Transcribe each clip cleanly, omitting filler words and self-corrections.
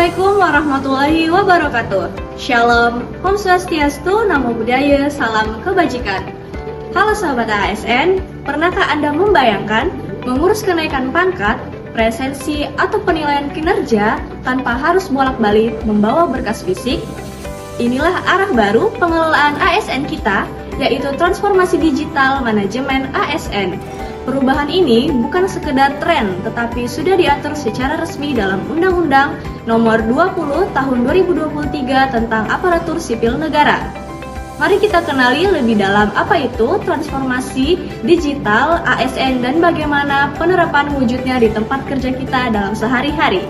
Assalamualaikum warahmatullahi wabarakatuh. Shalom, Om Swastiastu, Namo Buddhaya, Salam Kebajikan. Halo sahabat ASN, pernahkah Anda membayangkan mengurus kenaikan pangkat, presensi, atau penilaian kinerja tanpa harus bolak-balik membawa berkas fisik? Inilah arah baru pengelolaan ASN kita, yaitu transformasi digital manajemen ASN. Perubahan ini bukan sekedar tren, tetapi sudah diatur secara resmi dalam Undang-Undang Nomor 20 Tahun 2023 tentang Aparatur Sipil Negara. Mari kita kenali lebih dalam apa itu transformasi digital ASN dan bagaimana penerapan wujudnya di tempat kerja kita dalam sehari-hari.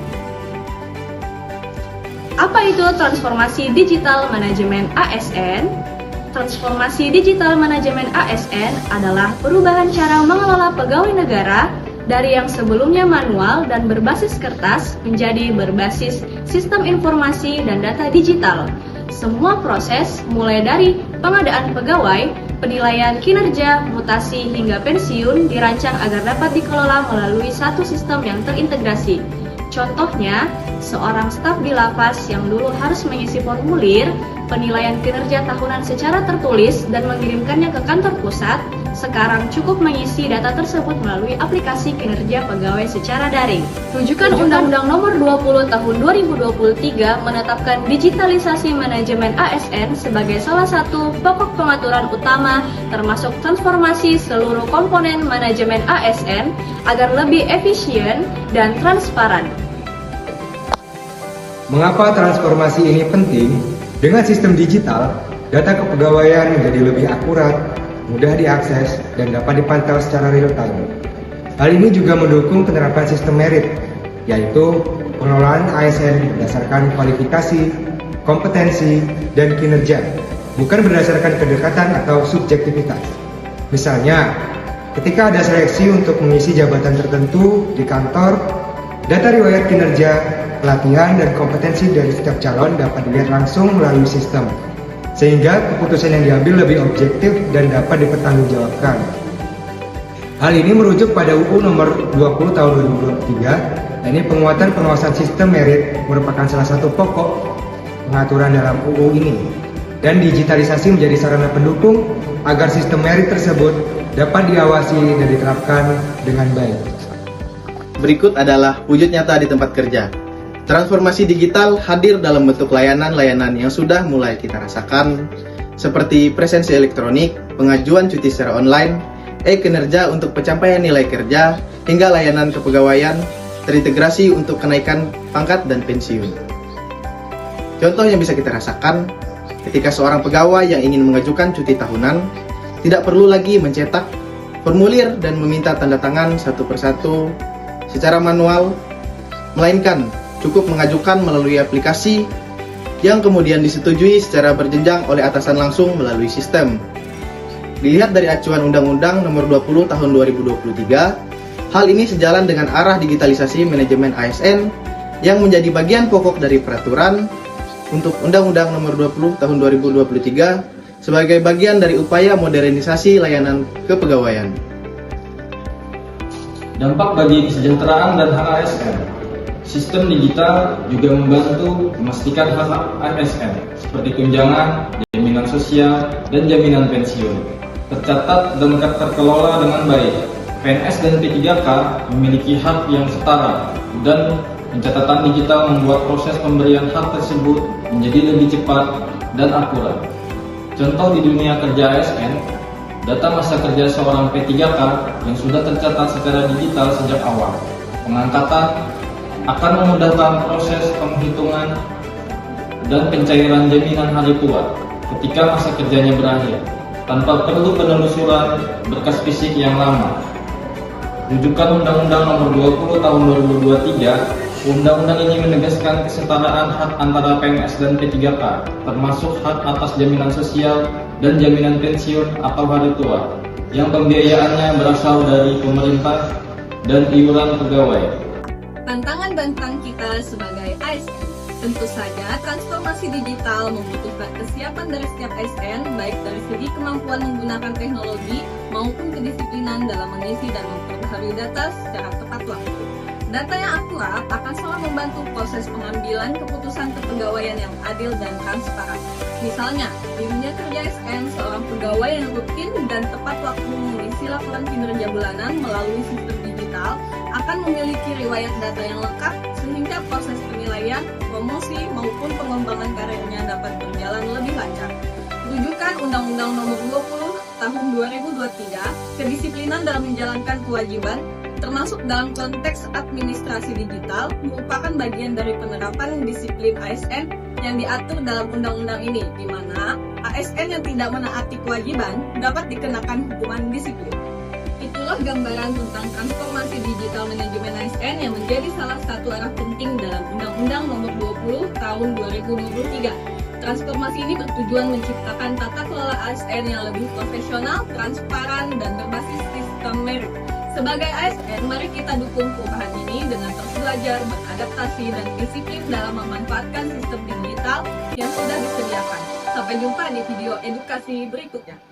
Apa itu transformasi digital manajemen ASN? Transformasi digital manajemen ASN adalah perubahan cara mengelola pegawai negara dari yang sebelumnya manual dan berbasis kertas menjadi berbasis sistem informasi dan data digital. Semua proses, mulai dari pengadaan pegawai, penilaian kinerja, mutasi, hingga pensiun dirancang agar dapat dikelola melalui satu sistem yang terintegrasi. Contohnya, seorang staf di lapas yang dulu harus mengisi formulir penilaian kinerja tahunan secara tertulis dan mengirimkannya ke kantor pusat, sekarang cukup mengisi data tersebut melalui aplikasi kinerja pegawai secara daring. Rujukan Undang-Undang Nomor 20 Tahun 2023 menetapkan digitalisasi manajemen ASN sebagai salah satu pokok pengaturan utama, termasuk transformasi seluruh komponen manajemen ASN agar lebih efisien dan transparan. Mengapa transformasi ini penting? Dengan sistem digital, data kepegawaian menjadi lebih akurat, mudah diakses, dan dapat dipantau secara real-time. Hal ini juga mendukung penerapan sistem merit, yaitu pengelolaan ASN berdasarkan kualifikasi, kompetensi, dan kinerja, bukan berdasarkan kedekatan atau subjektivitas. Misalnya, ketika ada seleksi untuk mengisi jabatan tertentu di kantor, data riwayat kinerja, pelatihan, dan kompetensi dari setiap calon dapat dilihat langsung melalui sistem, sehingga keputusan yang diambil lebih objektif dan dapat dipertanggungjawabkan. Hal ini merujuk pada UU Nomor 20 Tahun 2023, dan penguatan pengawasan sistem merit merupakan salah satu pokok pengaturan dalam UU ini, dan digitalisasi menjadi sarana pendukung agar sistem merit tersebut dapat diawasi dan diterapkan dengan baik. Berikut adalah wujud nyata di tempat kerja. Transformasi digital hadir dalam bentuk layanan-layanan yang sudah mulai kita rasakan, seperti presensi elektronik, pengajuan cuti secara online, e-kinerja untuk pencapaian nilai kerja, hingga layanan kepegawaian terintegrasi untuk kenaikan pangkat dan pensiun. Contoh yang bisa kita rasakan, ketika seorang pegawai yang ingin mengajukan cuti tahunan, tidak perlu lagi mencetak formulir dan meminta tanda tangan satu persatu secara manual, melainkan cukup mengajukan melalui aplikasi yang kemudian disetujui secara berjenjang oleh atasan langsung melalui sistem. Dilihat dari acuan Undang-Undang Nomor 20 Tahun 2023, hal ini sejalan dengan arah digitalisasi manajemen ASN yang menjadi bagian pokok dari peraturan untuk Undang-Undang Nomor 20 Tahun 2023 sebagai bagian dari upaya modernisasi layanan kepegawaian. Dampak bagi kesejahteraan dan hak ASN. Sistem digital juga membantu memastikan hak ASN seperti tunjangan, jaminan sosial, dan jaminan pensiun tercatat dan terkelola dengan baik. PNS dan P3K memiliki hak yang setara, dan pencatatan digital membuat proses pemberian hak tersebut menjadi lebih cepat dan akurat. Contoh di dunia kerja ASN, data masa kerja seorang P3K yang sudah tercatat secara digital sejak awal pengangkatan akan memudahkan proses penghitungan dan pencairan jaminan hari tua ketika masa kerjanya berakhir, tanpa perlu penelusuran berkas fisik yang lama. Rujukan Undang-Undang Nomor 20 Tahun 2023, Undang-Undang ini menegaskan kesetaraan hak antara PNS dan P3K, termasuk hak atas jaminan sosial dan jaminan pensiun atau hari tua, yang pembiayaannya berasal dari pemerintah dan iuran pegawai. Tantangan bantang kita sebagai ASN. Tentu saja transformasi digital membutuhkan kesiapan dari setiap ASN, baik dari segi kemampuan menggunakan teknologi maupun kedisiplinan dalam mengisi dan memperbaharui data secara tepat waktu. Data yang akurat akan selalu membantu proses pengambilan keputusan kepegawaian yang adil dan transparan. Misalnya, di dunia kerja ASN, seorang pegawai yang rutin dan tepat waktu mengisi laporan kinerja bulanan melalui sistem digital akan memiliki riwayat data yang lengkap sehingga proses penilaian, promosi, maupun pengembangan karirnya dapat berjalan lebih lancar. Rujukan Undang-Undang Nomor 20 Tahun 2023, kedisiplinan dalam menjalankan kewajiban termasuk dalam konteks administrasi digital, merupakan bagian dari penerapan disiplin ASN yang diatur dalam undang-undang ini, di mana ASN yang tidak menaati kewajiban dapat dikenakan hukuman disiplin. Itulah gambaran tentang transformasi digital manajemen ASN yang menjadi salah satu arah penting dalam Undang-Undang Nomor 20 Tahun 2023. Transformasi ini bertujuan menciptakan tata kelola ASN yang lebih profesional, transparan, dan berbasis sistem merit. Sebagai ASN, mari kita dukung perubahan ini dengan terus belajar, beradaptasi, dan disiplin dalam memanfaatkan sistem digital yang sudah disediakan. Sampai jumpa di video edukasi berikutnya.